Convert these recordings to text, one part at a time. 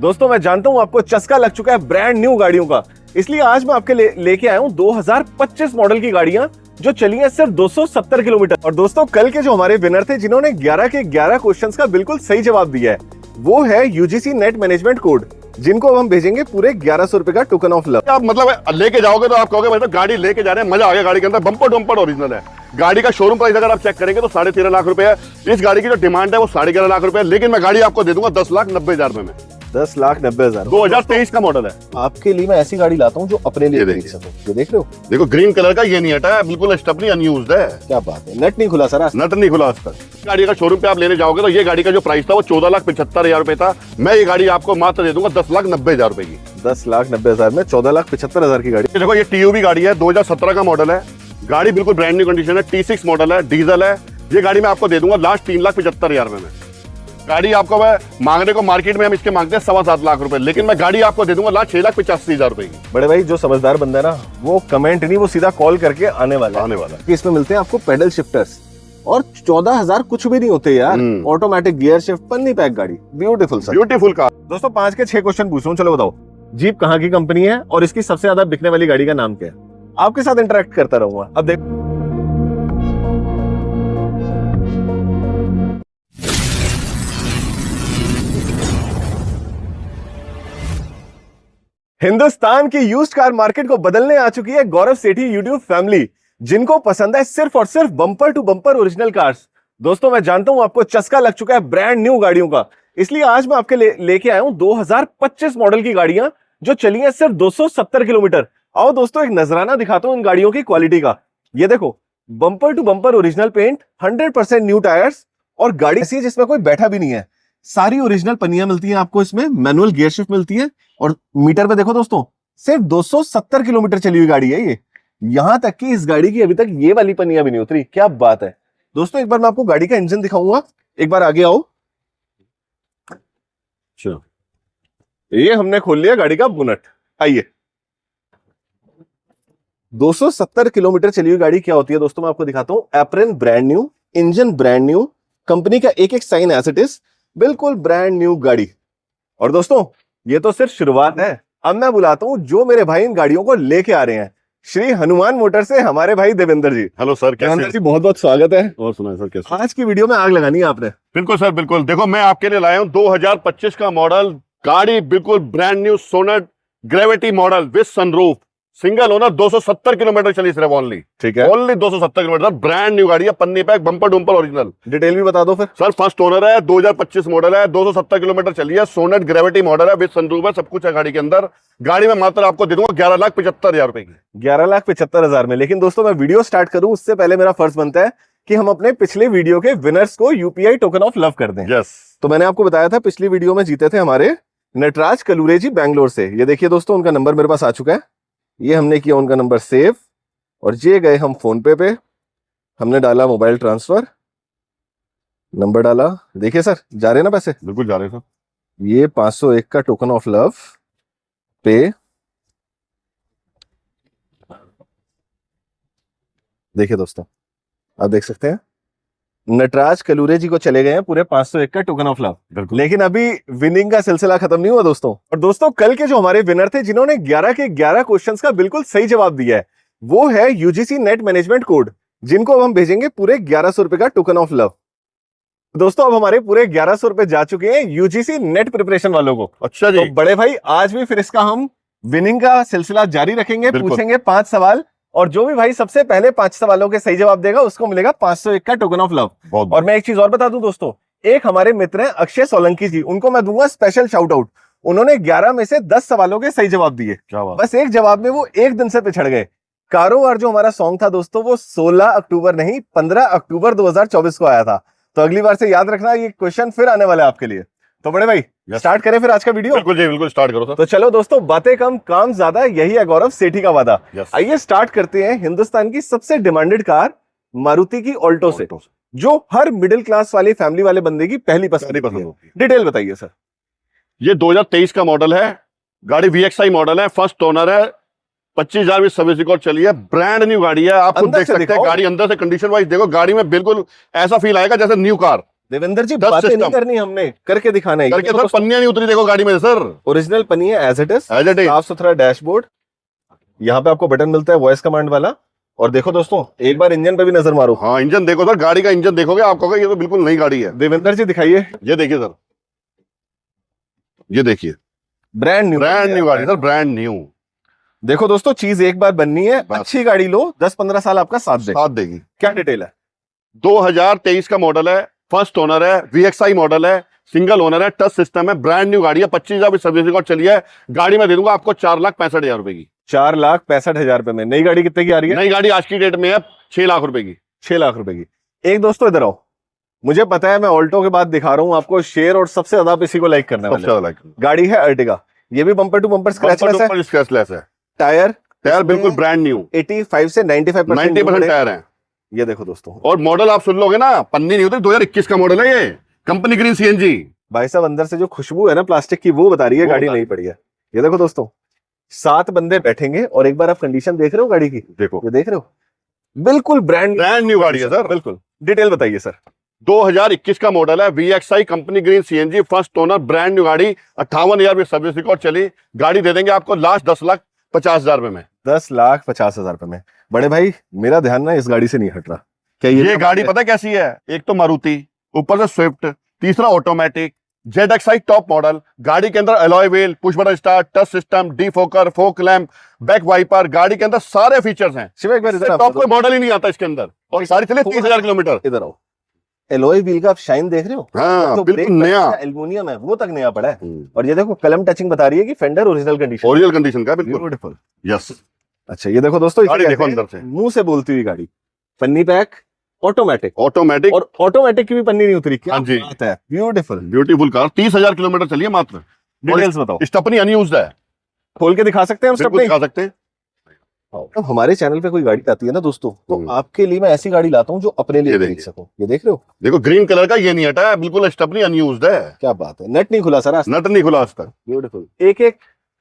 दोस्तों मैं जानता हूं आपको चस्का लग चुका है ब्रांड न्यू गाड़ियों का, इसलिए आज मैं आपके लेके आया हूं 2025 मॉडल की गाड़ियां जो चली हैं सिर्फ 270 किलोमीटर। और दोस्तों कल के जो हमारे विनर थे जिन्होंने 11 के 11 क्वेश्चंस का बिल्कुल सही जवाब दिया है, वो है यूजीसी नेट मैनेजमेंट कोड, जिनको अब हम भेजेंगे पूरे 1100 रुपए का टोकन ऑफ लव। आप मतलब लेके जाओगे तो आप कहोगे मतलब गाड़ी लेके जा रहे हैं, मजा आ गया। गाड़ी के अंदर बम्पर डम्पर ओरिजिनल है। गाड़ी का शोरूम प्राइस अगर आप चेक करेंगे तो 13.5 लाख रुपए है। इस गाड़ी की जो डिमांड है वो 11.5 लाख रुपए है, लेकिन मैं गाड़ी आपको दे दूंगा 10,90,000 में। 10,90,000 2023 का मॉडल है। आपके लिए मैं ऐसी गाड़ी लाता हूँ जो अपने लिए खरीद सकूं। ये देख रहे हो, देखो ग्रीन कलर का, ये नहीं हटा है, बिल्कुल स्टपनी अनयूज्ड है। क्या बात है, नट नहीं खुला सर, नट नहीं खुला आज तक। गाड़ी का शोरूम पे आप लेने जाओगे तो ये गाड़ी का जो प्राइस था वो 14,75,000 रुपए था। मैं ये गाड़ी आपको मात्र दे दूंगा 10,90,000 रुपए की। 10,90,000 में 14,75,000 की गाड़ी। देखो ये टीयूवी गाड़ी है, 2017 का मॉडल है। गाड़ी बिल्कुल ब्रांड न्यू कंडीशन है, T6 मॉडल है, डीजल है। ये गाड़ी मैं आपको दे दूंगा लास्ट 3,75,000 में। गाड़ी आपको मैं मांगने को मार्केट में हम इसके मांगते हैं 7.25 लाख रुपए, लेकिन मैं गाड़ी आपको दे दूंगा लास्ट 6,85,000 रुपए की। बड़े भाई जो समझदार बंदा है ना, वो कमेंट नहीं, वो सीधा कॉल करके आने वाला है। इसमें मिलते हैं आपको पेडल शिफ्टर्स और 14,000 कुछ भी नहीं होते यार। ऑटोमेटिक गियर शिफ्ट, पन्नी पैक गाड़ी, ब्यूटीफुल सर, ब्यूटीफुल कार। दोस्तों 5 के 6 क्वेश्चन पूछ रहा हूँ, चलो बताओ जीप कहाँ की कंपनी है और इसकी सबसे ज्यादा बिकने वाली गाड़ी का नाम क्या है। आपके साथ इंटरेक्ट करता रहूंगा। अब देखो हिंदुस्तान की यूज्ड कार मार्केट को बदलने आ चुकी है गौरव सेठी यूट्यूब फैमिली, जिनको पसंद है सिर्फ और सिर्फ bumper to bumper original cars. दोस्तों मैं जानता हूं आपको चस्का लग चुका है ब्रांड न्यू गाड़ियों का, इसलिए आज मैं आपके लेके आया हूं 2025 मॉडल की गाड़ियां जो चली हैं सिर्फ 270 किलोमीटर। आओ दोस्तों एक नजराना दिखाता हूं इन गाड़ियों की क्वालिटी का। ये देखो, bumper to bumper original paint, 100% new tyres, और गाड़ी ऐसी है जिसमें कोई बैठा भी नहीं है। सारी ओरिजिनल पन्नियां मिलती हैं आपको इसमें, मैनुअल गियर शिफ्ट मिलती है, और मीटर पे देखो दोस्तों सिर्फ 270 किलोमीटर चली हुई गाड़ी है ये। यहां तक कि इस गाड़ी की अभी तक ये वाली पन्नियां भी नहीं उतरी। क्या बात है दोस्तों। एक बार मैं आपको गाड़ी का इंजन दिखाऊंगा, एक बार आगे आओ। चलो ये हमने खोल लिया गाड़ी का बोनट, आइए। 270 किलोमीटर चली हुई गाड़ी क्या होती है दोस्तों मैं आपको दिखाता हूं। Apron brand new, engine brand new, company का एक एक साइन एज इट इज, बिल्कुल ब्रांड न्यू गाड़ी। और दोस्तों ये तो सिर्फ शुरुआत है, अब मैं बुलाता हूं जो मेरे भाई इन गाड़ियों को लेके आ रहे हैं, श्री हनुमान मोटर से हमारे भाई देवेंद्र जी। हेलो सर, देवेंद्र जी बहुत बहुत स्वागत है। और सुनाए सर कैसे? आज की वीडियो में आग लगानी है आपने। बिल्कुल सर, बिल्कुल। देखो मैं आपके लिए लाया हूं 2025 का मॉडल गाड़ी, बिल्कुल brand new Sonet gravity model with sunroof, single owner, 270 kilometre चली सिर्फ ओनली। ठीक है, ओनली 270 किलोमीटर, ब्रांड न्यू गाड़ी है, पन्नी पैक, बम्पर डुम्पर ओरिजिनल। डिटेल भी बता दो फिर। सर फर्स्ट ओनर है, 2025 मॉडल है, 270 किलोमीटर चली है, सोनेट ग्रेविटी मॉडल है, विद सनरूफ है, सब कुछ है गाड़ी के अंदर। गाड़ी में मात्र आपको दे दूंगा 11,75,000 रुपए की। 11,75,000 में। लेकिन दोस्तों मैं वीडियो स्टार्ट करूं उससे पहले मेरा फर्ज बनता है कि हम अपने पिछले वीडियो के विनर्स को यूपीआई टोकन ऑफ लव कर दें। यस। तो मैंने आपको बताया था पिछली वीडियो में जीते थे हमारे नटराज कलूरे जी बैंगलोर से। ये देखिए दोस्तों उनका नंबर मेरे पास आ चुका है, ये हमने किया उनका नंबर सेव, और ये गए हम फोन पे हमने डाला मोबाइल ट्रांसफर, नंबर डाला। देखिए सर जा रहे हैं ना पैसे, बिल्कुल जा रहे हैं सर। ये 501 का टोकन ऑफ लव पे, देखिए दोस्तों आप देख सकते हैं नटराज कलूरे जी को चले गए हैं पूरे 501 का टोकन ऑफ लव। लेकिन अभी विनिंग का सिलसिला खत्म नहीं हुआ दोस्तों। और दोस्तों कल के जो हमारे विनर थे जिन्होंने 11 के 11 क्वेश्चंस का बिल्कुल सही जवाब दिया है, वो है यूजीसी नेट मैनेजमेंट कोड, जिनको अब हम भेजेंगे पूरे 1100 रुपए का टोकन ऑफ लव। दोस्तों अब हमारे पूरे 1100 रुपए जा चुके हैं यूजीसी नेट प्रिपरेशन वालों को। अच्छा जी। तो बड़े भाई आज भी फिर इसका हम विनिंग का सिलसिला जारी रखेंगे, पूछेंगे 5 सवाल, और जो भी भाई सबसे पहले 5 सवालों के सही जवाब देगा उसको मिलेगा 501 का टोकन ऑफ लव। और मैं एक चीज और बता दूं दोस्तों, एक हमारे मित्र हैं अक्षय सोलंकी जी, उनको मैं दूंगा स्पेशल शाउट आउट। उन्होंने 11 में से 10 सवालों के सही जवाब दिए, बस एक जवाब में वो एक दिन से पिछड़ गए। कारोबार जो हमारा सॉन्ग था दोस्तों वो 16 अक्टूबर नहीं 15 अक्टूबर 2024 को आया था। तो अगली बार से याद रखना, ये क्वेश्चन फिर आने वाला है आपके लिए। तो बड़े भाई स्टार्ट करें फिर आज का वीडियो। बिल्कुल जी, बिल्कुल स्टार्ट करो सर। तो चलो दोस्तों, बातें कम काम ज्यादा, यही है गौरव सेठी का वादा। आइए स्टार्ट करते हैं हिंदुस्तान की सबसे डिमांडेड कार मारुति की ऑल्टो से, जो हर मिडिल क्लास वाली फैमिली वाले बंदे की पहली पसंद होती है। डिटेल बताइए सर। ये 2023 का मॉडल है, गाड़ी VXI मॉडल है, फर्स्ट ओनर है, 25,000 में सर्विस रिकॉर्ड चली है, ब्रांड न्यू गाड़ी है। आप खुद देख सकते हैं गाड़ी अंदर से कंडीशन वाइज देखो, गाड़ी में बिल्कुल ऐसा फील आएगा जैसे न्यू कार, देवेंद्र जी Touch बातें नहीं system। करनी, हमने करके दिखाना है। करके सर पन्नियां नहीं उतरी देखो गाड़ी में सर, ओरिजिनल पन्नी है as it is, as it is. साफ सुथरा डैशबोर्ड। यहाँ पे आपको बटन मिलता है वॉइस कमांड वाला। और देखो दोस्तों, एक बार इंजन पे भी नजर मारो। हाँ इंजन देखो सर, गाड़ी का इंजन देखोगे आप कहोगे ये तो बिल्कुल नई गाड़ी है। देवेंद्र जी दिखाइए, ये देखिए सर, ये देखिए ब्रांड न्यू गाड़ी सर, ब्रांड न्यू। देखो दोस्तों, चीज एक बार बननी है, बस। अच्छी गाड़ी लो, 10-15 साल आपका साथ दे। साथ देगी। क्या डिटेल है? 2023 का मॉडल है, फर्स्ट ओनर है, VXI मॉडल है, सिंगल ओनर है, टच सिस्टम है, ब्रांड न्यू गाड़ी है, 25,000 सर्विस रिकॉर्ड चली है। गाड़ी में दे दूंगा आपको 4,65,000 रुपए की। 4,65,000 रुपए में नई गाड़ी कितने की आ रही है? नई गाड़ी आज की डेट में है 6 लाख रुपए की। 6 लाख रुपए की। एक दोस्तों इधर आओ, मुझे पता है मैं ऑल्टो के बाद दिखा रहा हूं आपको शेयर, और सबसे ज्यादा आप इसी को लाइक करने सबसे वाले। ज्यादा लाइक गाड़ी है अर्टिगा, ये भी बम्पर टू बम्पर स्क्रैचलेस है। स्क्रैचलेस है। टायर टायर बिल्कुल ब्रांड न्यू, 85 से 95% 90% टायर है। ये देखो दोस्तों, और मॉडल आप सुन लोगे ना, पन्नी नहीं होती, 2021 का मॉडल है ये, कंपनी ग्रीन CNG। भाई साहब अंदर से जो खुशबू है ना प्लास्टिक की, वो बता रही है वो गाड़ी बता नहीं पड़ी है। ये देखो दोस्तों, 7 बंदे बैठेंगे, और एक बार आप कंडीशन देख रहे हो गाड़ी की, देखो ये देख रहे हो, बिल्कुल ब्रांड न्यू गाड़ी है सर। बिल्कुल। डिटेल बताइए सर। 2021 का मॉडल है, VXI company green CNG, first owner, brand new गाड़ी, 58,000 सर्विस रिकॉर्ड चली। गाड़ी दे देंगे आपको लास्ट 10,50,000 रुपए में। 10,50,000 रुपए में। बड़े भाई मेरा ध्यान ना इस गाड़ी से नहीं हट रहा। क्या ये गाड़ी पता है कैसी है? एक तो मारुति, ऊपर से स्विफ्ट, तीसरा ऑटोमेटिक, ZXI टॉप मॉडल। गाड़ी के अंदर alloy wheel, push button start, touch system, defogger, fog lamp, back wiper, गाड़ी के अंदर सारे फीचर्स हैं। शिवा एक बार इधर टॉप कोई मॉडल ही नहीं आता इसके अंदर, और गाड़ी चले 30,000 किलोमीटर। इधर आओ, एलॉय व्हील का आप शाइन देख रहे हो? हाँ तो बिल्कुल नया, एल्यूमिनियम है, वो तक नया पड़ा है। और ये देखो कलम टचिंग बता रही है कि fender original condition, original condition का, बिल्कुल ब्यूटीफुल। यस। अच्छा ये देखो दोस्तों, गाड़ी देखो अंदर से, मुंह से बोलती हुई गाड़ी, पन्नी पैक, ऑटोमेटिक, ऑटोमेटिक, और ऑटोमेटिक की भी पन्नी नहीं उतरी। क्या हाँ जी, बात है, ब्यूटीफुल ब्यूटीफुल कार, 30,000 किलोमीटर चली है मात्र। डिटेल्स बताओ, स्टेपनी अनयूज्ड है, खोल के दिखा सकते हैं हम बिल्कुल स्टेपनी? दिखा सकते हैं। तो हमारे चैनल पे कोई गाड़ी आती है ना दोस्तों, तो आपके लिए मैं ऐसी गाड़ी लाता हूँ जो अपने लिए खरीद सकूं। ये देख रहे हो, देखो ग्रीन कलर का, ये नहीं हटा है, बिल्कुल स्टेपनी अनयूज्ड है। क्या बात है, नट नहीं खुला सर, नट नहीं खुला आज तक, ब्यूटीफुल। एक एक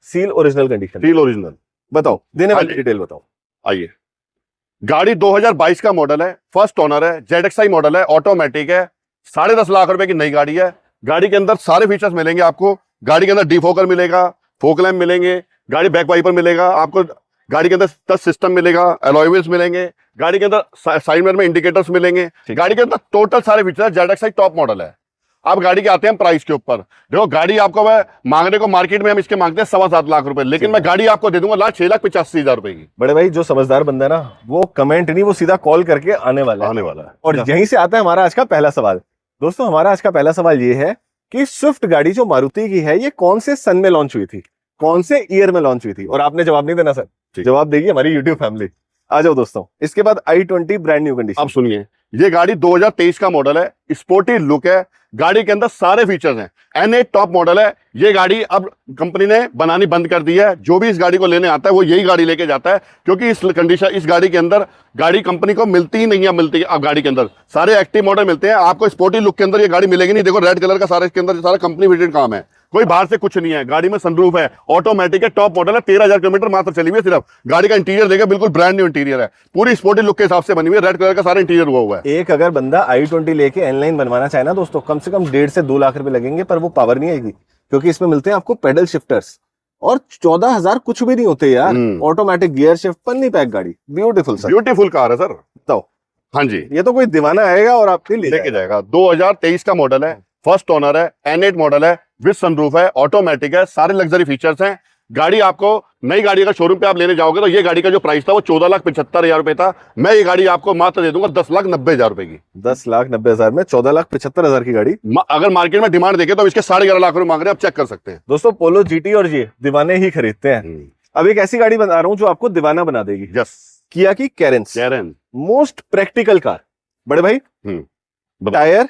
seal original condition. Seal original. बताओ, देने वाली हाँ डिटेल बताओ। आइए, गाड़ी 2022 का मॉडल है, फर्स्ट ओनर है, ZXI मॉडल है, ऑटोमेटिक है, 10.5 लाख रुपए की नई गाड़ी है। गाड़ी के अंदर सारे फीचर्स मिलेंगे आपको। गाड़ी के अंदर डिफोकर मिलेगा, फोक लैम्प मिलेंगे, गाड़ी बैक वाइपर मिलेगा आपको, गाड़ी के अंदर टच सिस्टम मिलेगा, अलॉय व्हील्स मिलेंगे, गाड़ी के अंदर साइड मिरर में इंडिकेटर्स मिलेंगे। गाड़ी के अंदर टोटल सारे फीचर, ZXI टॉप मॉडल है। आप गाड़ी के आते हैं प्राइस के ऊपर, देखो गाड़ी आपको मैं मांगने को मार्केट में हम इसके मांगते हैं 7.25 लाख रुपए, लेकिन मैं गाड़ी आपको दे दूंगा लास्ट 6,85,000 रुपए की। बड़े भाई जो समझदार बंदा है ना, वो कमेंट नहीं, वो सीधा कॉल करके आने वाला है। और यहीं से आता है हमारा आज का पहला सवाल। दोस्तों हमारा आज का पहला सवाल ये है कि स्विफ्ट गाड़ी जो मारुति की है, ये कौन से सन में लॉन्च हुई थी, कौन से ईयर में लॉन्च हुई थी? और आपने जवाब नहीं देना सर, जवाब देगी हमारी यूट्यूब फैमिली। आ जाओ दोस्तों। इसके बाद i20 ब्रांड न्यू कंडीशन। अब सुनिए, ये गाड़ी 2023 का मॉडल है, स्पोर्टी लुक है, गाड़ी के अंदर सारे फीचर्स हैं, N8 टॉप मॉडल है। ये गाड़ी अब कंपनी ने बनानी बंद कर दी है, जो भी इस गाड़ी को लेने आता है वो यही गाड़ी लेके जाता है, क्योंकि इस कंडीशन, इस गाड़ी के अंदर गाड़ी कंपनी को मिलती ही नहीं है, मिलती है अब गाड़ी के अंदर सारे एक्टिव मॉडल मिलते हैं आपको। स्पोर्टी लुक के अंदर ये गाड़ी मिलेगी नहीं। देखो रेड कलर का सारा इसके अंदर सारा कंपनी फिटेड काम है, कोई बाहर से कुछ नहीं है। गाड़ी में सनरूफ है, ऑटोमेटिक है, टॉप मॉडल है, 13,000 किलोमीटर मात्र चली हुई है सिर्फ। गाड़ी का इंटीरियर देखिए, बिल्कुल ब्रांड न्यू इंटीरियर है, पूरी स्पोर्टी लुक के हिसाब से बनी हुई है, रेड कलर का सारा इंटीरियर हुआ है। एक अगर बंदा i20 लेके N-line बनवाना चाहे ना दोस्तों, कम से कम 1.5 से 2 लाख रुपए लगेंगे, पर वो पावर नहीं आएगी, क्योंकि इसमें मिलते हैं आपको पेडल शिफ्टर्स, और 14,000 कुछ भी नहीं होते यार। ऑटोमेटिक गियर शिफ्ट, पन्नी पैक गाड़ी, ब्यूटीफुल सर, ब्यूटीफुल कार है सर। बताओ। हाँ जी, ये तो कोई दीवाना आएगा और आपके लेके जाएगा। 2023 का मॉडल है, फर्स्ट ओनर है, N8 मॉडल है, विद सनरूफ है, ऑटोमेटिक है, सारे लग्जरी फीचर्स हैं। गाड़ी आपको, नई गाड़ी का शोरूम पे आप लेने जाओगे तो ये गाड़ी का जो प्राइस था वो 14,75,000 रुपए था। मैं ये गाड़ी आपको मात्र दे दूंगा 10,90,000 रुपए की। 10,90,000 में 14,75,000 की गाड़ी। अगर मार्केट में डिमांड देखे तो इसके 11.5 लाख रुपए मांग रहे हैं, आप चेक कर सकते हैं। दोस्तों पोलो GT और ये दीवाने ही खरीदते हैं। अब एक ऐसी गाड़ी बना रहा हूं जो आपको दीवाना बना देगी। यस, किया की कैरेंस, मोस्ट प्रैक्टिकल कार। बड़े भाई टायर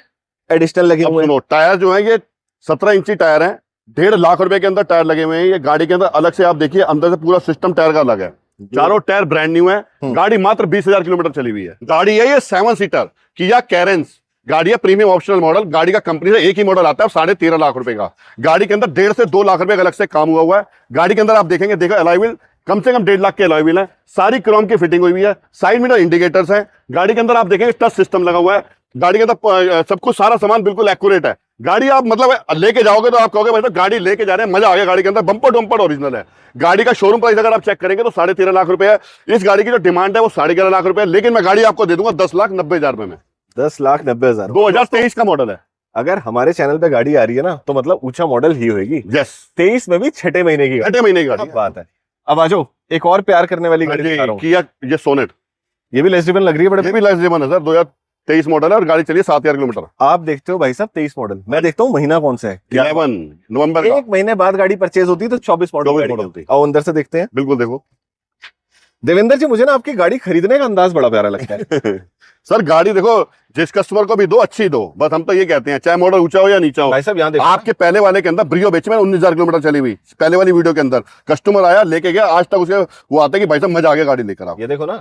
एडिशनल लगे हुए हैं। टायर जो है ये 17 इंची टायर है, 1.5 लाख रुपए के अंदर टायर लगे हुए हैं। ये गाड़ी के अंदर अलग से आप देखिए, अंदर से पूरा सिस्टम टायर का अलग है, चारों टायर ब्रांड न्यू है। गाड़ी मात्र 20,000 किलोमीटर चली हुई है। गाड़ी है ये 7 सीटर किया कैरेंस गाड़ी है, प्रीमियम ऑप्शनल मॉडल। गाड़ी का कंपनी से एक ही मॉडल आता है, 13.5 लाख रुपए का। गाड़ी के अंदर 1.5 से 2 लाख रुपए का अलग से काम हुआ है। गाड़ी के अंदर आप देखेंगे, देखो अलॉय व्हील कम से कम 1.5 लाख के अलॉय व्हील है, सारी क्रोम की फिटिंग हुई है, साइड मिरर इंडिकेटर्स हैं। गाड़ी के अंदर आप देखेंगे टच सिस्टम लगा हुआ है, गाड़ी के अंदर सब कुछ सारा सामान बिल्कुल एक्यूरेट है। गाड़ी आप मतलब लेके जाओगे तो आप कहोगे भाई साहब गाड़ी लेके जा रहे हैं, मजा आ गया। गाड़ी के अंदर बम्पर टू बम्पर ओरिजिनल है। गाड़ी का शोरूम प्राइस अगर आप चेक करेंगे तो 13.5 लाख रुपए है। इस गाड़ी की जो डिमांड है वो 11.5 लाख रुपए है, लेकिन मैं गाड़ी आपको दे दूंगा 10,90,000 रुपए में। 10,90,000। 2023 का मॉडल है। अगर हमारे चैनल पे गाड़ी आ रही है ना तो मतलब ऊंचा मॉडल ही होगी। यस, 23 में भी 6 महीने की गाड़ी। 6 महीने की गाड़ी क्या बात है। अब आ जाओ एक और प्यार करने वाली गाड़ी दिखा रहा हूं। किया ये सोनेट, ये भी लेस ड्रिवन लग रही है बड़े। ये भी लेस ड्रिवन है सर। 2023 मॉडल है और गाड़ी चलिए 7,000 किलोमीटर। आप देखते हो भाई साहब 23 मॉडल, मैं देखता हूँ महीना कौन सा है। 11 नवंबर का। एक महीने बाद गाड़ी परचेज होती है तो 24 मॉडल होती है। आओ अंदर से देखते हैं। बिल्कुल देखो देवेंद्र जी, मुझे ना आपकी गाड़ी खरीदने का अंदाज बड़ा प्यारा लगता है। सर गाड़ी देखो, जिस कस्टमर को भी दो अच्छी दो, बस हम तो ये कहते हैं चाहे मॉडल ऊंचा हो या नीचा हो। भाई साहब यहाँ देखो, आपके पहले वाले के अंदर ब्रियो बेची मैंने 19,000 किलोमीटर चली हुई। पहले वाली वीडियो के अंदर कस्टमर आया लेके गया, आज तक उसे वो आता है कि भाई साहब मजा आ गया गाड़ी लेकर आप। ये देखो ना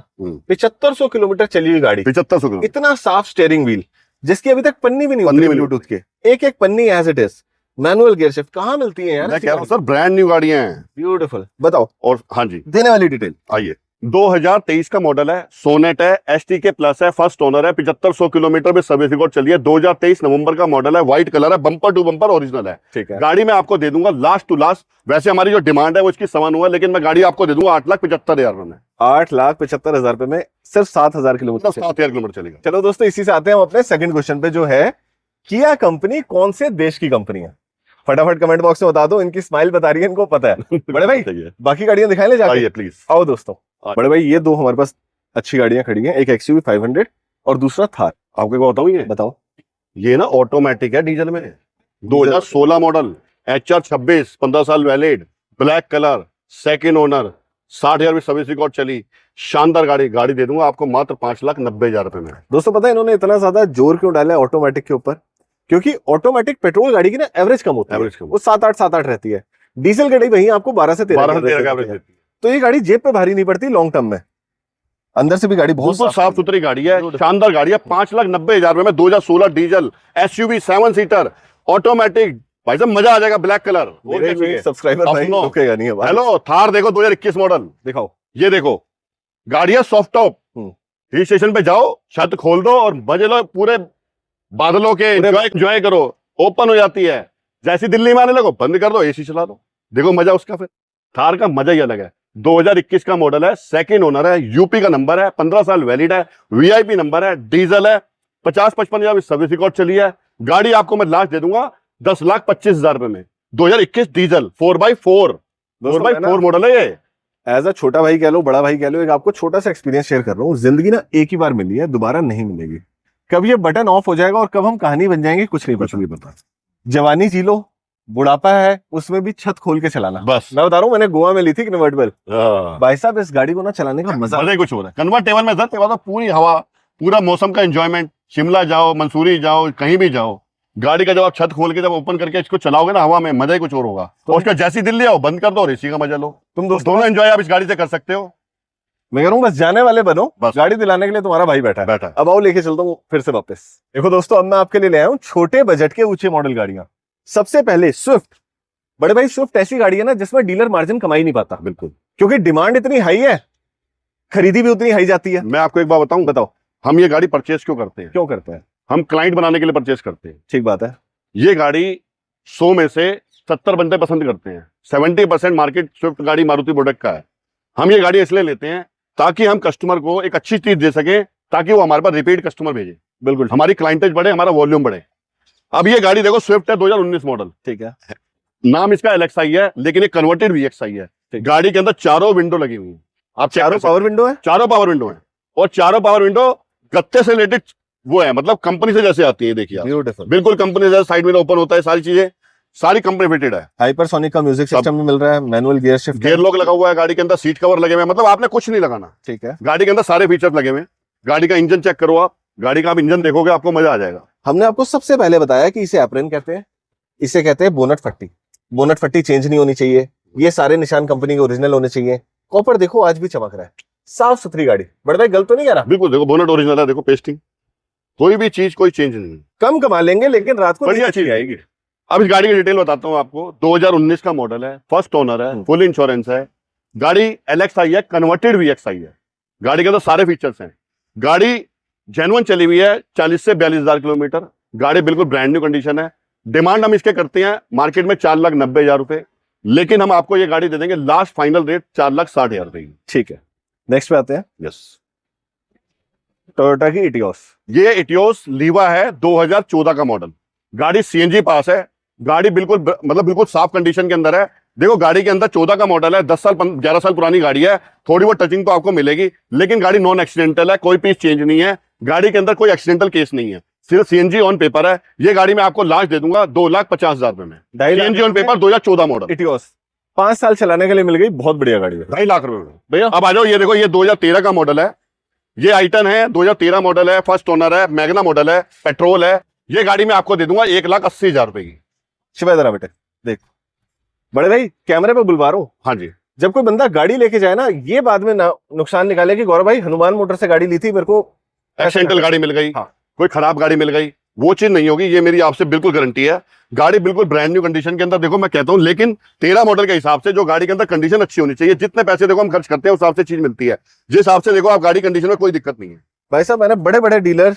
7500 किलोमीटर चली हुई गाड़ी, 7500 किलोमीटर, इतना साफ स्टेयरिंग व्हील जिसकी अभी तक पन्नी भी नहीं होती ब्लूटूथ के, एक एक पन्नी as it is, manual gear shift कहाँ मिलती है यार। मैं कह रहा हूँ सर ब्रांड न्यू गाड़ियां हैं। ब्यूटीफुल। बताओ और हाँ जी, देने वाली डिटेल आइए। 2023 का मॉडल है, सोनेट है, STK प्लस है, फर्स्ट ओनर है, 7500 किलोमीटर में सर्विस रिकॉर्ड चली है। 2023 नवंबर का मॉडल है, व्हाइट कलर है, बम्पर टू बम्पर ओरिजिनल है। ठीक है। गाड़ी में आपको दे दूंगा लास्ट टू लास्ट, वैसे हमारी जो डिमांड है वो इसकी समान हुआ, लेकिन मैं गाड़ी आपको दे दूंगा 8,75,000 में। 8,75,000 रुपए में सिर्फ 7,000 किलोमीटर। 7,000 किलोमीटर चलेगा। चलो दोस्तों, इसी से आते हैं हम अपने सेकंड क्वेश्चन पे, जो है किया कंपनी कौन से देश की कंपनी है। फटाफट कमेंट बॉक्स में बता दो। इनकी स्माइल बता रही है, इनको पता है। बड़े भाई बाकी गाड़ियां दिखाएं ले जाके। आइए प्लीज। आओ दोस्तों। बड़े भाई ये दो हमारे पास अच्छी गाड़ियां खड़ी हैं, एक XUV 500 और दूसरा थार। आपको क्या बताऊं, ये बताओ। ये ना ऑटोमेटिक है, डीजल में, 2016 मॉडल, HR26, 15 साल valid, black colour, second owner, 60,000 में सर्विस रिकॉर्ड चली, शानदार गाड़ी। गाड़ी दे दूंगा आपको मात्र 5,90,000 रुपए में। दोस्तों पता है इन्होंने इतना ज्यादा जोर क्यों डाला है ऑटोमेटिक के ऊपर? क्योंकि ऑटोमेटिक पेट्रोल गाड़ी की ना एवरेज कम होती है, वो 7-8 रहती है। डीजल गाड़ी वही आपको 12 से 13 एवरेज देती है। तो ये गाड़ी जेब पे भारी नहीं पड़ती लॉन्ग टर्म में। अंदर से भी गाड़ी बहुत साफ सुथरी गाड़ी है, शानदार गाड़ी है। 5,90,000 में 2016 डीजल SUV 7 सीटर ऑटोमेटिक। भाई साहब मजा आ जाएगा, ब्लैक कलर। सब्सक्राइबर भाई रुकेगा नहीं है। हेलो थार देखो 2021 मॉडल दिखाओ। ये देखो गाड़ी है सॉफ्ट टॉप। हिल स्टेशन पे जाओ, छत खोल दो और मजे लो, पूरे बादलों के एंजॉय करो। ओपन हो जाती है, जैसी दिल्ली में आने लगो बंद कर दो, AC चला दो, देखो मजा उसका। फिर थार का मजा ही अलग है। 2021 का मॉडल है, सेकंड ओनर है, यूपी का नंबर है, 15 साल वैलिड है, VIP नंबर है, डीजल है, 50-55 हजार सर्विस रिकॉर्ड चली है। गाड़ी आपको मैं लास्ट दे दूंगा 10,25,000 रुपए में। 2021 डीजल 4x4 मॉडल है ये। एज अ छोटा भाई कह लो, बड़ा भाई कह लो, एक आपको छोटा सा एक्सपीरियंस शेयर कर रहा हूँ। जिंदगी ना एक ही बार मिली है, दोबारा नहीं मिलेगी। कब ये बटन ऑफ हो जाएगा और कब हम कहानी बन जाएंगे कुछ नहीं पता। जवानी जी लो, बुढ़ापा है, उसमें भी छत खोल के चलाना। बस मैं बता रहा हूँ, मैंने गोवा में ली थी कन्वर्टेबल। भाई साहब इस गाड़ी को ना चलाने का मजा ही कुछ हो रहा है। कन्वर्टेबल में सर तो पूरी हवा, पूरा मौसम का एंजॉयमेंट। शिमला जाओ, मंसूरी जाओ, कहीं भी जाओ, गाड़ी का जब आप छत खोल के जब ओपन करके इसको चलाओगे ना हवा में, मजा ही कुछ और होगा। तो उसका जैसी दिल्ली आओ बंद कर दो और AC का मजा लो। तुम दोनों एंजॉय आप इस गाड़ी से कर सकते हो। मैं कह रहा हूँ बस जाने वाले बनो, बस गाड़ी दिलाने के लिए तुम्हारा भाई बैठा है। अब आओ लेके चलता हूँ फिर से वापस। देखो दोस्तों, अब मैं आपके लिए ले आया हूँ छोटे बजट के ऊंचे मॉडल गाड़ियां। सबसे पहले स्विफ्ट। बड़े भाई स्विफ्ट ऐसी गाड़ी है ना जिसमें डीलर मार्जिन कमा ही नहीं पाता। बिल्कुल, क्योंकि डिमांड इतनी हाई है, खरीदी भी उतनी हाई जाती है। मैं आपको एक बात बताऊं, बताओ हम ये गाड़ी परचेज क्यों करते हैं? क्यों करते हैं? हम क्लाइंट बनाने के लिए परचेज करते हैं। ठीक बात है। ये गाड़ी 100 में से 70 बंदे पसंद करते हैं। 70% मार्केट स्विफ्ट गाड़ी मारुति प्रोडक्ट का है। हम ये गाड़ी इसलिए लेते हैं ताकि हम कस्टमर को एक अच्छी चीज दे सके, ताकि वो हमारे पास रिपीट कस्टमर भेजे। बिल्कुल, हमारी क्लाइंटेज बढ़े, हमारा वॉल्यूम बढ़े। अब ये गाड़ी देखो स्विफ्ट है, 2019 मॉडल। ठीक है, नाम इसका LXi है, लेकिन ये कन्वर्टेड VXi है। गाड़ी के अंदर चारों विंडो लगी हुई है। आप चारों पावर विंडो है, चारों पावर विंडो है, और चारों पावर विंडो गत्ते से रिलेटेड वो है, मतलब कंपनी से जैसे आती है। देखिए ब्यूटीफुल, बिल्कुल कंपनी से, साइड में ओपन होता है, सारी चीजें सारी कंपनी फिटेड है। हाइपरसोनिक का म्यूजिक सिस्टम भी मिल रहा है, manual gear shift, gear lock लगा हुआ है गाड़ी के अंदर, सीट कवर लगे हुए हैं, मतलब आपने कुछ नहीं लगाना। ठीक है, गाड़ी के अंदर सारे फीचर्स लगे हुए हैं। गाड़ी का इंजन चेक करो आप, गाड़ी का आप इंजन देखोगे आपको मजा आ जाएगा। हमने आपको सबसे पहले बताया कि इसे एप्रन कहते हैं, इसे कहते हैं बोनट फट्टी। बोनट फट्टी चेंज नहीं होनी चाहिए, ये सारे निशान कंपनी के ओरिजिनल होने चाहिए। कॉपर देखो आज भी चमक रहा है, साफ सुथरी गाड़ी। बड़े भाई गलत तो नहीं कह रहा? बिल्कुल, देखो बोनट ओरिजिनल है, देखो पेस्टिंग, कोई भी चीज कोई चेंज नहीं। कम कमा लेंगे लेकिन रात को बढ़िया चीज आएगी। अब इस गाड़ी की डिटेल बताता हूँ आपको। 2019 का मॉडल है, फर्स्ट ओनर है, फुल इंश्योरेंस है। गाड़ी LXi है, कन्वर्टेड VXi है। गाड़ी के अंदर सारे फीचर्स हैं। गाड़ी जेन्युइन चली हुई है, 40 से 42,000 किलोमीटर। गाड़ी बिल्कुल ब्रांड न्यू कंडीशन है। डिमांड हम इसके करते हैं मार्केट में 4,90,000 रुपए, लेकिन हम आपको ये गाड़ी दे देंगे लास्ट फाइनल रेट 4,60,000 रुपए की। ठीक है, नेक्स्ट पे आते हैं। यस, टोयोटा की इटियोस। ये इटियोस लीवा है, 2014 का मॉडल। गाड़ी सीएनजी पास है। गाड़ी बिल्कुल मतलब बिल्कुल साफ कंडीशन के अंदर है। देखो गाड़ी के अंदर 14 का मॉडल है, 10 साल 11 साल पुरानी गाड़ी है। थोड़ी बहुत टचिंग तो आपको मिलेगी, लेकिन गाड़ी नॉन एक्सीडेंटल है, कोई पीस चेंज नहीं है। गाड़ी के अंदर कोई एक्सीडेंटल केस नहीं है, सिर्फ सीएनजी ऑन पेपर है। ये गाड़ी मैं आपको लास्ट दे दूंगा 2,50,000 रुपए में। CNG on paper 2014 model Etios 5 साल चलाने के लिए मिल गई, बहुत बढ़िया गाड़ी है। 2.5 लाख रुपए में भैया अब आ जाओ। ये देखो, ये 2013 का मॉडल है। ये आइटन है, 2013 मॉडल है, फर्स्ट ओनर है, मैग्ना मॉडल है, पेट्रोल है। ये गाड़ी मैं आपको दे दूंगा 1,80,000 रुपए की। शिवाय जरा बेटे देख, बड़े भाई कैमरे पे बुलवा रहा हूं। हाँ जी, जब कोई बंदा गाड़ी लेके जाए ना, ये बाद में ना नुकसान निकाले कि गौरव भाई हनुमान मोटर से गाड़ी ली थी, मेरे को एक्सीडेंटल गाड़ी मिल गई, हाँ। कोई खराब गाड़ी मिल गई, वो चीज नहीं होगी। ये मेरी आपसे बिल्कुल गारंटी है। गाड़ी बिल्कुल ब्रांड न्यू कंडीशन के अंदर। देखो मैं कहता हूं, लेकिन 13 मॉडल के हिसाब से जो गाड़ी के अंदर कंडीशन अच्छी होनी चाहिए। जितने पैसे देखो हम खर्च करते हैं उस हिसाब से चीज मिलती है। जिस हिसाब से देखो आप गाड़ी कंडीशन में कोई दिक्कत नहीं है। भाई साहब मैंने बड़े बड़े डीलर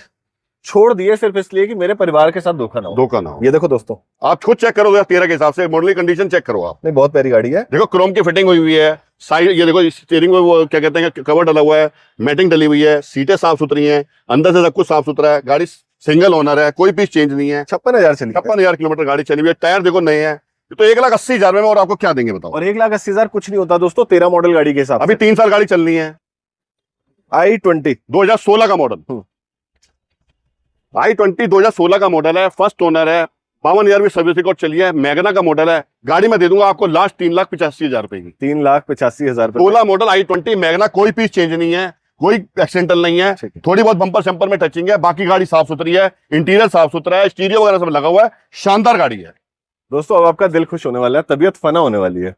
छोड़ दिए सिर्फ इसलिए कि मेरे परिवार के साथ धोखा ना हो। धोखा ना हो। ये देखो दोस्तों, आप खुद चेक करो 2013 के हिसाब से मॉडल की कंडीशन चेक करो आप। नहीं बहुत प्यारी गाड़ी है। देखो क्रोम की फिटिंग हुई हुई है, साइड ये देखो स्टीयरिंग में वो क्या कहते हैं कवर डला हुआ है, मैटिंग डली हुई है, सीटें साफ सुथरी हैं, अंदर से सब कुछ साफ सुथरा है। गाड़ी सिंगल ओनर है, कोई पीस चेंज नहीं है। 56,000 चली है। 56,000 किलोमीटर गाड़ी चली हुई है। टायर देखो नए हैं। तो 1,80,000 में और आपको क्या देंगे बताओ। और 1,80,000 कुछ नहीं होता दोस्तों 13 मॉडल गाड़ी के हिसाब अभी 3 साल गाड़ी चलनी है। i20 2016 का मॉडल, i20 2016 का मॉडल है, फर्स्ट ओनर है, 52,000 भी सर्विस रिकॉर्ड चली है, मैग्ना का मॉडल है। गाड़ी में दे दूंगा आपको लास्ट 3,85,000 रुपए की। 3,85,000 16 मॉडल i20 मैग्ना, कोई पीस चेंज नहीं है, कोई एक्सीडेंटल नहीं है। ठीक है। थोड़ी बहुत बम्पर शंपर में टचिंग है, बाकी गाड़ी साफ सुथरी है, इंटीरियर साफ सुथरा है, स्टीरियो वगैरह सब लगा हुआ है। शानदार गाड़ी है। दोस्तों अब आपका दिल खुश होने वाला है, तबीयत फना होने वाली है,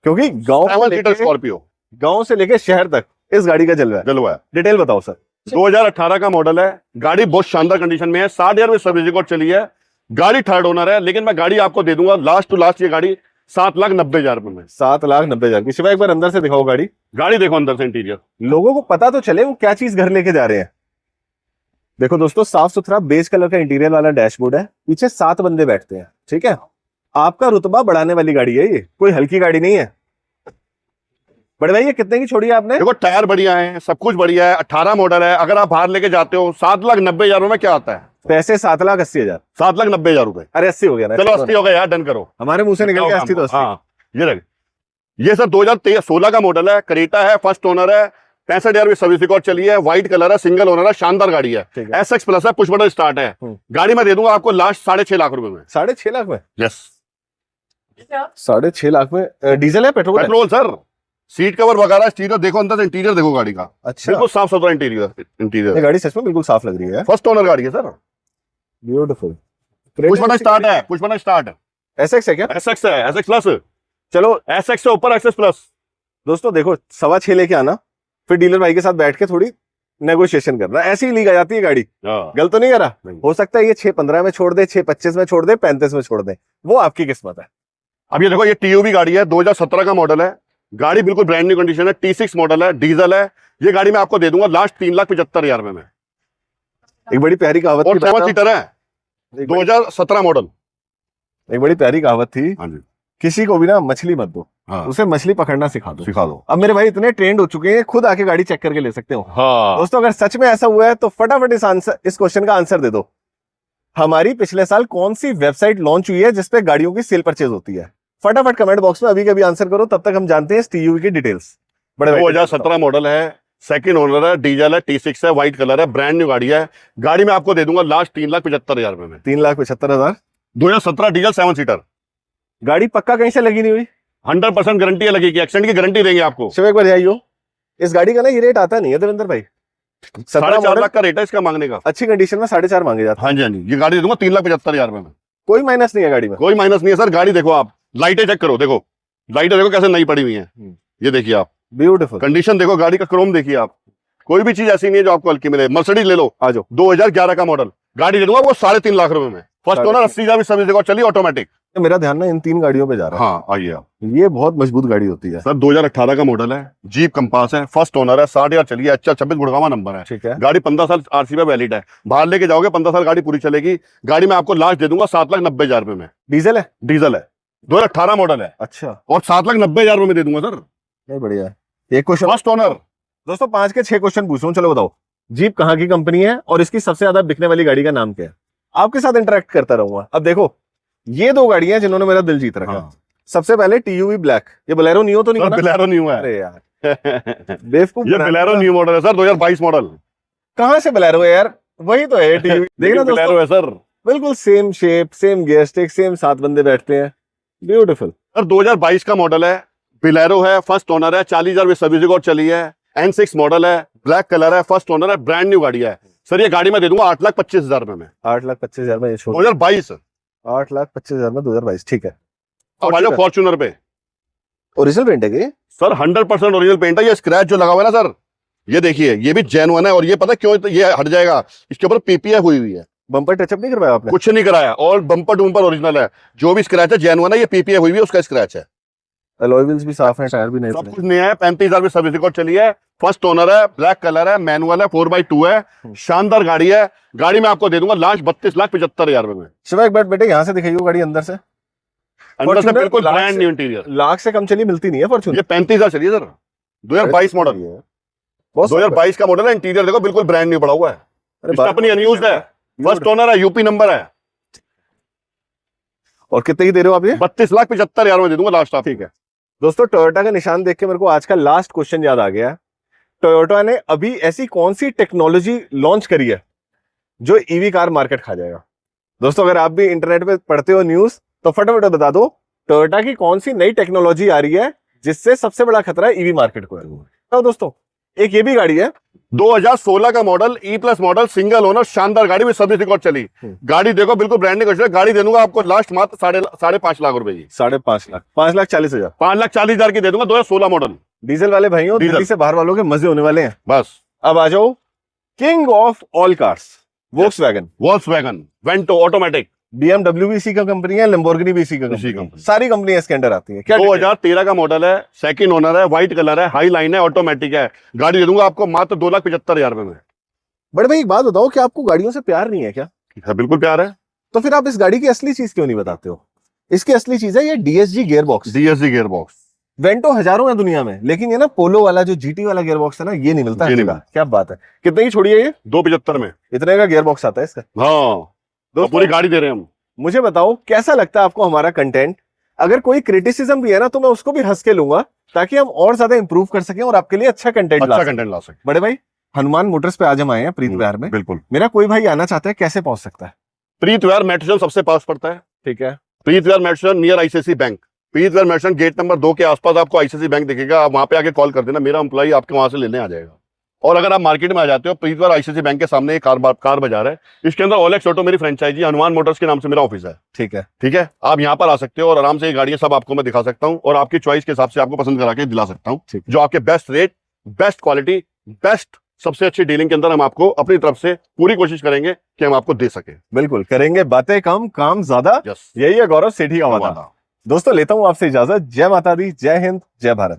क्योंकि 7 सीटर स्कॉर्पियो, गांव से लेके शहर तक इस गाड़ी का जलवा है। जलवा है। डिटेल बताओ सर। 2018 का मॉडल है। गाड़ी बहुत शानदार कंडीशन में है, 60,000 में सर्विस रिकॉर्ड चली है। गाड़ी थर्ड ओनर है, लेकिन मैं गाड़ी आपको दे दूंगा लास्ट टू लास्ट ये गाड़ी 7,90,000 रुपए में। 7,90,000 की। शिवा एक बार अंदर से दिखाओ गाड़ी, गाड़ी देखो अंदर से इंटीरियर। लोगों को पता तो चले वो क्या चीज घर लेके जा रहे हैं। देखो दोस्तों, साफ सुथरा बेज कलर का इंटीरियर वाला डैशबोर्ड है, पीछे 7 बंदे बैठते हैं। ठीक है, आपका रुतबा बढ़ाने वाली गाड़ी है, ये कोई हल्की गाड़ी नहीं है। बड़े भाई ये कितने की छोड़ी है आपने? देखो टायर बढ़िया है, सब कुछ बढ़िया है, 18 मॉडल है। अगर आप बाहर लेके जाते हो 7,90,000 में क्या आता है? पैसे 7,80,000। 7,90,000 रुपए। अरे 80 हो गया ना। चलो 80 हो गया यार, डन करो। हमारे मुंह से निकल गया 80 तो 80। हाँ, ये रख। ये सर 2016 का मॉडल है, क्रेटा है, फर्स्ट ओनर है, 65,000 सर्विस रिकॉर्ड चली है, व्हाइट कलर है, सिंगल ओनर है, शानदार गाड़ी है। SX प्लस है, पुश बटन स्टार्ट है। गाड़ी में दे दूंगा आपको लास्ट 6.5 लाख रुपए में। 6.5 लाख में? यस, 6.5 लाख में। डीजल है petrol? Petrol sir. Seat cover वगैरह, स्टीरियो देखो, अंदर से इंटीरियर देखो गाड़ी का। अच्छा, बिल्कुल साफ सुथरा इंटीरियर। ये गाड़ी सच में बिल्कुल साफ लग रही है। फर्स्ट ओनर गाड़ी है sir. Beautiful. Push button start है, पुश बटन स्टार्ट। SX है क्या? SX है, SX प्लस। चलो SX से ऊपर XS प्लस। दोस्तों देखो, 6.25 लेके आना, फिर डीलर भाई के साथ बैठ के थोड़ी नेगोशिएशन करना। ऐसी ही ली जाती है गाड़ी, गलत तो नहीं करा? हो सकता है ये 6.15 में छोड़ दे, 6.25 में छोड़ दे, 35 में छोड़ दे, वो आपकी किस्मत है। अब ये देखो, ये TUV गाड़ी है, 2017 का मॉडल है। गाड़ी बिल्कुल ब्रांड न्यू कंडीशन है, T6 मॉडल है, डीजल है। ये गाड़ी मैं आपको दे दूंगा लास्ट 3,75,000 रुपए में। एक बड़ी प्यारी कहावत और थी, 7 सीटर है, 2017 मॉडल। एक बड़ी प्यारी कहावत थी, हाँ जी, किसी को भी ना मछली मत दो, हाँ, उसे मछली पकड़ना सिखा दो। सिखा दो। अब मेरे भाई इतने ट्रेंड हो चुके हैं, खुद आके गाड़ी चेक करके ले सकते हो। हाँ दोस्तों अगर सच में ऐसा हुआ है तो फटाफट इस क्वेश्चन का आंसर दे दो। हमारी पिछले साल कौन सी वेबसाइट लॉन्च हुई है जिसपे गाड़ियों की सेल परचेज होती है? फटाफट कमेंट बॉक्स में अभी कभी आंसर करो, तब तक हम जानते हैं इस TUV की डिटेल्स। बड़े 2017 मॉडल है, सेकंड ओनर है, डीजल है, T6 है, व्हाइट कलर है, ब्रांड न्यू गाड़ी है। गाड़ी में आपको दे दूंगा लास्ट 3,75,000 रुपए में। 3,75,000। 2017 डीजल 7 सीटर। गाड़ी पक्का कहीं से लगी नहीं हुई? 100% गारंटी है लगेगी, एक्सीडेंट की गारंटी देंगे आपको। शिव एक बार आइयो, इस गाड़ी का ना ये रेट आता नहीं है देवेंद्र भाई। 4.5 लाख का रेट है इसका मांगने का। अच्छी कंडीशन में 4.5 मांगे जाते हैं। हाँ जी, हाँ जी, ये गाड़ी दे दूंगा 3,75,000 रुपए में। कोई माइनस नहीं है गाड़ी में? कोई माइनस नहीं है सर। गाड़ी देखो आप, लाइटें चेक करो, देखो लाइटें देखो कैसे नई पड़ी हुई हैं। ये देखिए आप, ब्यूटीफुल कंडीशन देखो, गाड़ी का क्रोम देखिए आप। कोई भी चीज ऐसी नहीं है जो आपको हल्की मिले। मर्सिडीज ले लो, आ जाओ, 2011 का मॉडल, गाड़ी दे दूंगा वो 3.5 लाख रुपए में। फर्स्ट ओनर, 80,000 सर्विस रिकॉर्ड चली, ऑटोमेटिक। मेरा ध्यान ना इन 3 गाड़ियों पे जा रहा है। हाँ आइए आप। ये बहुत मजबूत गाड़ी होती है। सर 2018 का मॉडल है, जीप कंपास है, फर्स्ट ओनर है, 60,000 चली है, अच्छा 26 गुड़गांव नंबर है। ठीक है। गाड़ी 15 साल आरसी पे वैलिड है, बाहर लेके जाओगे 15 साल गाड़ी पूरी चलेगी। गाड़ी में आपको लास्ट दे दूंगा 7,90,000 रुपए में। डीजल है? डीजल है, 2018 मॉडल है अच्छा, और 7,90,000 रुपए में दे दूंगा सर। नहीं बढ़िया है। एक क्वेश्चन फर्स्ट ओनर। दोस्तों, 5 के 6 क्वेश्चन पूछूं, चलो बताओ जीप कहाँ की कंपनी है और इसकी सबसे ज्यादा बिकने वाली गाड़ी का नाम क्या है? आपके साथ इंटरेक्ट करता रहूंगा। अब देखो, ये 2 गाड़ियां जिन्होंने मेरा दिल जीत रखा। हाँ। सबसे पहले टीयूवी ब्लैक, ये बोलेरो नियो तो नहीं सर बना? बोलेरो न्यू है। अरे यार बेवकूफ ये बोलेरो न्यू मॉडल है सर, 2022 मॉडल। कहाँ से बोलेरो है यार? वही तो है टीयूवी। देखना दोस्तों, बोलेरो है सर। बिल्कुल same shape, same gear stick, same 7 बंदे बैठते हैं, ब्यूटीफुल। सर 2022 का मॉडल है, बोलेरो है, फर्स्ट ओनर है, 40,000 रुपए सर्विस रिकॉर्ड चली है, N6 मॉडल है, ब्लैक कलर है, फर्स्ट ओनर है, ब्रांड न्यू गाड़ी है। सर ये गाड़ी मैं दे दूंगा 8,25,000 रुपए में। 8,25,000 में ये छोड़। 2022। 8,25,000 में 2022, ठीक है। अब आ जाओ फॉर्च्यूनर पे। ओरिजिनल पेंट है ये? सर 100% ओरिजिनल पेंट है। ये स्क्रैच जो लगा हुआ है ना सर, ये देखिए, ये भी जेन्युइन है। और ये पता है क्यों ये हट जाएगा? इसके ऊपर पीपीएफ हुई हुई है। बम्पर टचअप नहीं करवाया आपने? कुछ नहीं कराया, और बम्पर टू बम्पर ओरिजिनल है। जो भी स्क्रैच है जेन्युइन है, ये पीपीएफ हुई हुई है, उसका स्क्रैच है। अलॉय व्हील्स भी साफ हैं, टायर भी नए सब पड़े। कुछ नया है, 35,000 रुपए सर्विस रिकॉर्ड चली है, फर्स्ट ओनर है, ब्लैक कलर है, मैनुअल है, 4x2 है, शानदार गाड़ी है। गाड़ी में आपको दे दूंगा लास्ट 32,75,000 रुपए में। शिवा एक बार बेटे यहाँ से दिखाइए गाड़ी अंदर से। अंदर से Fortuner बिल्कुल लाख ब्रांड से- न्यू इंटीरियर। लाख से कम चली मिलती नहीं है फॉर्च्यूनर। ये 35,000 चली है सर, 2022 मॉडल। बहुत 2022 का मॉडल है। इंटीरियर देखो बिल्कुल ब्रांड न्यू पड़ा हुआ है, अपनी अनयूज्ड है, फर्स्ट ओनर है, यूपी नंबर है। और कितने की दे रहे हो आप ये? 32,75,000 में दे दूंगा लास्ट आप। ठीक है दोस्तों, टोयोटा का निशान देख के मेरे को आज का लास्ट क्वेश्चन याद आ गया। टोयोटा ने अभी ऐसी कौन सी टेक्नोलॉजी लॉन्च करी है जो ईवी कार मार्केट खा जाएगा? दोस्तों, अगर आप भी इंटरनेट पे पढ़ते हो न्यूज तो फटाफट बता दो, टोयोटा की कौन सी नई टेक्नोलॉजी आ रही है जिससे सबसे बड़ा खतरा ईवी मार्केट को है? तो दोस्तों, एक ये भी गाड़ी है 2016 का model, E+ model, single owner, शानदार गाड़ी में सर्विस रिकॉर्ड चली। गाड़ी देखो बिल्कुल ब्रांड न्यू है। गाड़ी दे दूंगा आपको लास्ट मात्र 5.5 लाख रुपए की। 5.5 लाख, 5,40,000। 5,40,000 की दे दूंगा, 2016 मॉडल। डीजल वाले भाइयों, डीजल। दिल्ली से बाहर वालों के मजे होने वाले हैं। बस अब आ जाओ king of all cars, Volkswagen. Volkswagen Vento automatic, BMW भी इसी का कंपनी है, लैम्बोर्गिनी भी इसी का इसी कंपनी है। कंपनी। सारी कंपनियां इसके अंडर आती हैं। क्या 2013 का मॉडल है, सेकंड ओनर है, व्हाइट कलर है, हाई लाइन है, ऑटोमेटिक है। गाड़ी दे दूंगा आपको मात्र 2,75,000 रुपए में। बड़े भाई एक बात बताओ, कि आपको गाड़ियों से प्यार नहीं है क्या? है, बिल्कुल प्यार है। तो फिर आप इस गाड़ी की असली चीज क्यों नहीं बताते हो? इसकी असली चीज है ये DSG gear box. DSG gear box. Vento हजारों है दुनिया में, लेकिन ये ना पोलो वाला जो GT वाला गियर बॉक्स है ना, ये नहीं मिलता ये है नहीं इसका। क्या बात है। कितने की छोड़ी है ये? 2,75 में। इतने का गियर बॉक्स आता है इसका। हाँ, दोस्तों, पूरी गाड़ी दे रहे हैं हम। मुझे बताओ कैसा लगता है आपको हमारा कंटेंट? अगर कोई क्रिटिसिज्म भी है ना तो मैं उसको भी हंस के लूंगा, ताकि हम और ज्यादा इंप्रूव कर सकें और आपके लिए अच्छा कंटेंट अच्छा कंटेंट ला सकते। बड़े भाई, हनुमान मोटर्स पे आज हम आए हैं प्रीत विहार में। बिल्कुल। मेरा कोई भाई आना चाहता है, कैसे पहुंच सकता है? प्रीत विहार मेट्रो सबसे पास पड़ता है। ठीक है। प्रीत विहार मेट्रो नियर ICICI बैंक। प्रीत विहार मेट्रो गेट नंबर 2 के आसपास आपको ICICI बैंक दिखेगा। आप वहां पे आके कॉल कर देना, मेरा एम्प्लॉई आपके वहां से लेने आ जाएगा। और अगर आप मार्केट में आ जाते हो, प्रीत विहार ICICI बैंक के सामने एक कार बाजार है, इसके अंदर OLX ऑटो मेरी फ्रेंचाइजी, हनुमान मोटर्स के नाम से मेरा ऑफिस है। ठीक है। ठीक है, आप यहाँ पर आ सकते हो और आराम से ये गाड़ियां सब आपको मैं दिखा सकता हूँ और आपकी चॉइस के हिसाब से आपको पसंद करा के दिला सकता हूँ। ठीक। जो आपके best rate, best quality, best सबसे अच्छी डीलिंग के अंदर हम आपको अपनी तरफ से पूरी कोशिश करेंगे कि हम आपको दे सके। बिल्कुल करेंगे, बातें कम काम ज्यादा। यस, यही है गौरव सेठी का वादा। दोस्तों, लेता हूं आपसे इजाजत। जय माता दी, जय हिंद, जय भारत।